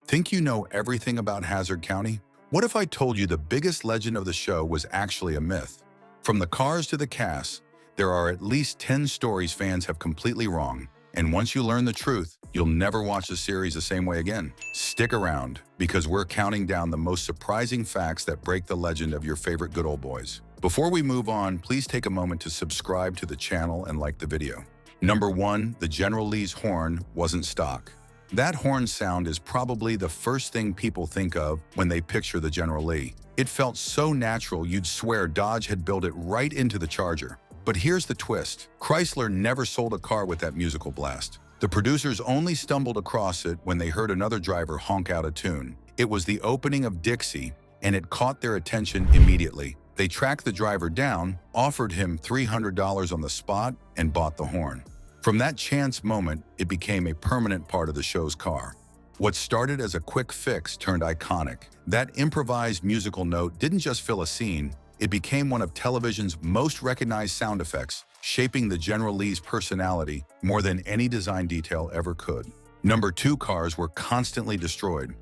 Think you know everything about Hazzard County? What if I told you the biggest legend of the show was actually a myth? From the cars to the cast, there are at least 10 stories fans have completely wrong. And once you learn the truth, you'll never watch the series the same way again. Stick around, because we're counting down the most surprising facts that break the legend of your favorite good old boys. Before we move on, please take a moment to subscribe to the channel and like the video. Number 1, the General Lee's horn wasn't stock. That horn sound is probably the first thing people think of when they picture the General Lee. It felt so natural you'd swear Dodge had built it right into the Charger. But here's the twist. Chrysler never sold a car with that musical blast. The producers only stumbled across it when they heard another driver honk out a tune. It was the opening of Dixie, and it caught their attention immediately. They tracked the driver down, offered him $300 on the spot, and bought the horn. From that chance moment, it became a permanent part of the show's car. What started as a quick fix turned iconic. That improvised musical note didn't just fill a scene, it became one of television's most recognized sound effects, shaping the General Lee's personality more than any design detail ever could. Number 2, cars were constantly destroyed.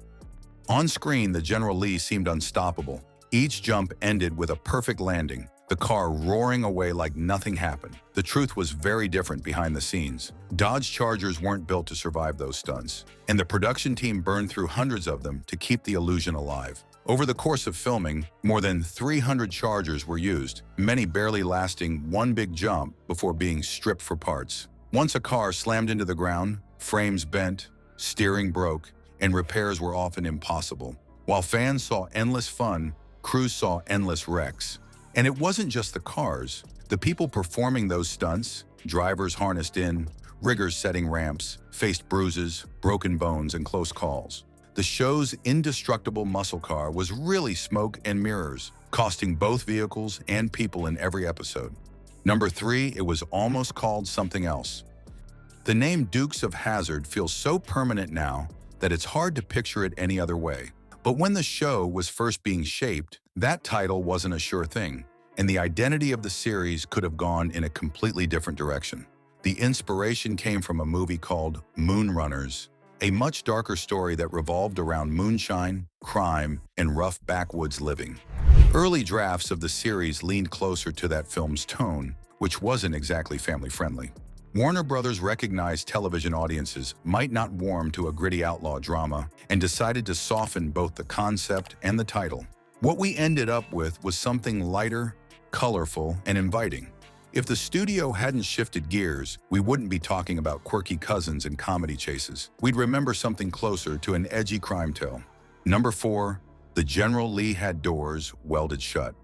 On screen, the General Lee seemed unstoppable. Each jump ended with a perfect landing, the car roaring away like nothing happened. The truth was very different behind the scenes. Dodge Chargers weren't built to survive those stunts, and the production team burned through hundreds of them to keep the illusion alive. Over the course of filming, more than 300 Chargers were used, many barely lasting one big jump before being stripped for parts. Once a car slammed into the ground, frames bent, steering broke, and repairs were often impossible. While fans saw endless fun, crews saw endless wrecks. And it wasn't just the cars. The people performing those stunts, drivers harnessed in, riggers setting ramps, faced bruises, broken bones, and close calls. The show's indestructible muscle car was really smoke and mirrors, costing both vehicles and people in every episode. Number 3, it was almost called something else. The name Dukes of Hazzard feels so permanent now that it's hard to picture it any other way. But when the show was first being shaped, that title wasn't a sure thing, and the identity of the series could have gone in a completely different direction. The inspiration came from a movie called Moonrunners, a much darker story that revolved around moonshine, crime, and rough backwoods living. Early drafts of the series leaned closer to that film's tone, which wasn't exactly family-friendly. Warner Brothers recognized television audiences might not warm to a gritty outlaw drama and decided to soften both the concept and the title. What we ended up with was something lighter, colorful, and inviting. If the studio hadn't shifted gears, we wouldn't be talking about quirky cousins and comedy chases. We'd remember something closer to an edgy crime tale. Number 4, the General Lee had doors welded shut.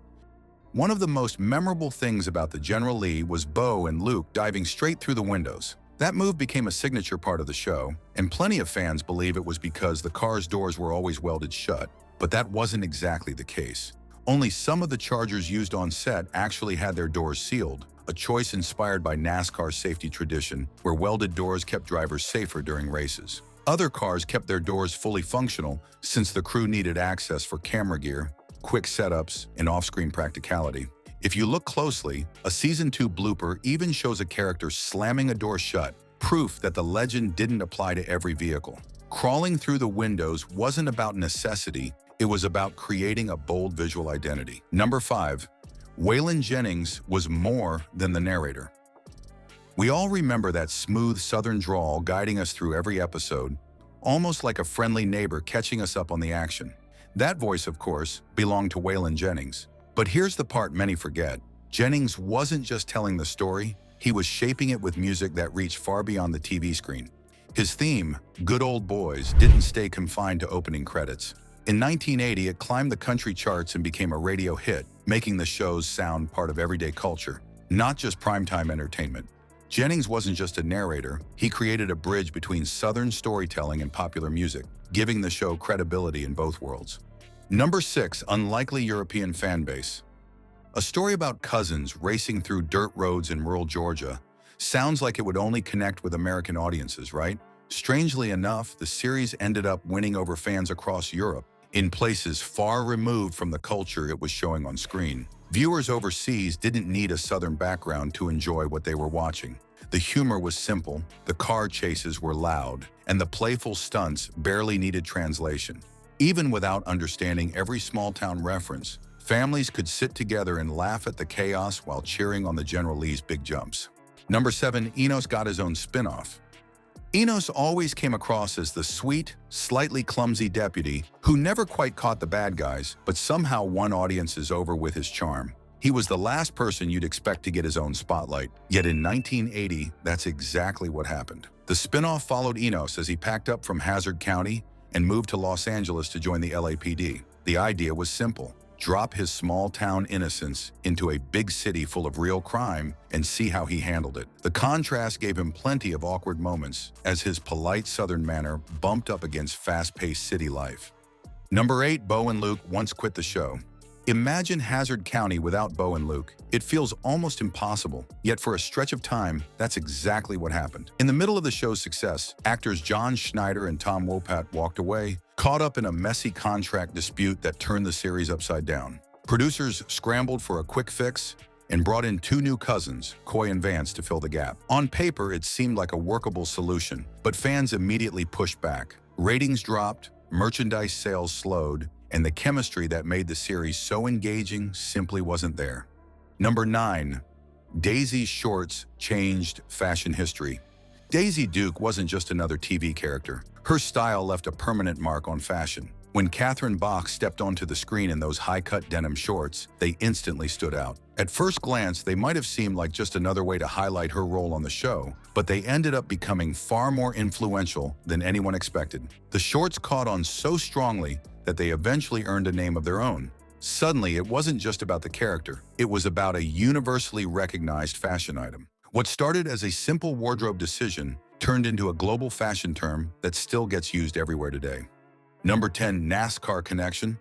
One of the most memorable things about the General Lee was Bo and Luke diving straight through the windows. That move became a signature part of the show, and plenty of fans believe it was because the car's doors were always welded shut. But that wasn't exactly the case. Only some of the Chargers used on set actually had their doors sealed, a choice inspired by NASCAR's safety tradition, where welded doors kept drivers safer during races. Other cars kept their doors fully functional since the crew needed access for camera gear, quick setups, and off-screen practicality. If you look closely, a Season 2 blooper even shows a character slamming a door shut, proof that the legend didn't apply to every vehicle. Crawling through the windows wasn't about necessity, it was about creating a bold visual identity. Number 5. Waylon Jennings was more than the narrator. We all remember that smooth southern drawl guiding us through every episode, almost like a friendly neighbor catching us up on the action. That voice, of course, belonged to Waylon Jennings. But here's the part many forget. Jennings wasn't just telling the story, he was shaping it with music that reached far beyond the TV screen. His theme, Good Old Boys, didn't stay confined to opening credits. In 1980, it climbed the country charts and became a radio hit, making the show's sound part of everyday culture, not just primetime entertainment. Jennings wasn't just a narrator, he created a bridge between Southern storytelling and popular music, giving the show credibility in both worlds. Number 6, unlikely European fan base. A story about cousins racing through dirt roads in rural Georgia sounds like it would only connect with American audiences, right? Strangely enough, the series ended up winning over fans across Europe, in places far removed from the culture it was showing on screen. Viewers overseas didn't need a Southern background to enjoy what they were watching. The humor was simple, the car chases were loud, and the playful stunts barely needed translation. Even without understanding every small-town reference, families could sit together and laugh at the chaos while cheering on the General Lee's big jumps. Number 7. Enos got his own spin-off. Enos always came across as the sweet, slightly clumsy deputy who never quite caught the bad guys, but somehow won audiences over with his charm. He was the last person you'd expect to get his own spotlight. Yet in 1980, that's exactly what happened. The spin-off followed Enos as he packed up from Hazzard County and moved to Los Angeles to join the LAPD. The idea was simple: drop his small-town innocence into a big city full of real crime and see how he handled it. The contrast gave him plenty of awkward moments as his polite Southern manner bumped up against fast-paced city life. Number 8. Bo and Luke once quit the show. Imagine Hazzard County without Bo and Luke. It feels almost impossible, yet for a stretch of time, that's exactly what happened. In the middle of the show's success, actors John Schneider and Tom Wopat walked away, caught up in a messy contract dispute that turned the series upside down. Producers scrambled for a quick fix and brought in 2 new cousins, Coy and Vance, to fill the gap. On paper, it seemed like a workable solution, but fans immediately pushed back. Ratings dropped, merchandise sales slowed, and the chemistry that made the series so engaging simply wasn't there. Number 9. Daisy's shorts changed fashion history. Daisy Duke wasn't just another TV character. Her style left a permanent mark on fashion. When Catherine Bach stepped onto the screen in those high-cut denim shorts, they instantly stood out. At first glance, they might have seemed like just another way to highlight her role on the show, but they ended up becoming far more influential than anyone expected. The shorts caught on so strongly that they eventually earned a name of their own. Suddenly, it wasn't just about the character. It was about a universally recognized fashion item. What started as a simple wardrobe decision turned into a global fashion term that still gets used everywhere today. Number 10. NASCAR connection.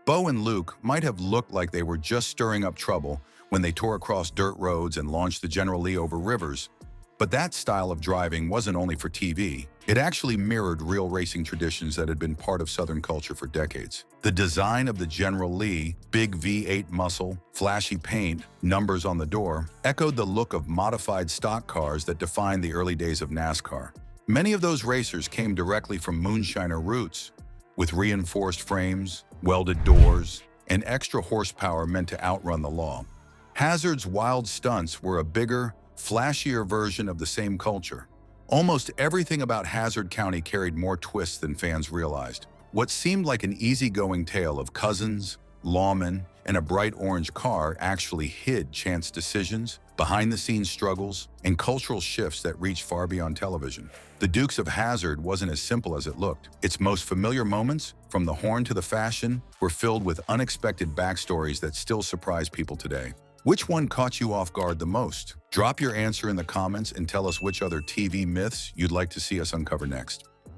Bo and Luke might have looked like they were just stirring up trouble when they tore across dirt roads and launched the General Lee over rivers, but that style of driving wasn't only for TV. It actually mirrored real racing traditions that had been part of Southern culture for decades. The design of the General Lee, big V8 muscle, flashy paint, numbers on the door, echoed the look of modified stock cars that defined the early days of NASCAR. Many of those racers came directly from moonshiner roots, with reinforced frames, welded doors, and extra horsepower meant to outrun the law. Hazzard's wild stunts were a bigger, flashier version of the same culture. Almost everything about Hazzard County carried more twists than fans realized. What seemed like an easygoing tale of cousins, lawmen, and a bright orange car actually hid chance decisions, behind-the-scenes struggles, and cultural shifts that reached far beyond television. The Dukes of Hazzard wasn't as simple as it looked. Its most familiar moments, from the horn to the fashion, were filled with unexpected backstories that still surprise people today. Which one caught you off guard the most? Drop your answer in the comments and tell us which other TV myths you'd like to see us uncover next.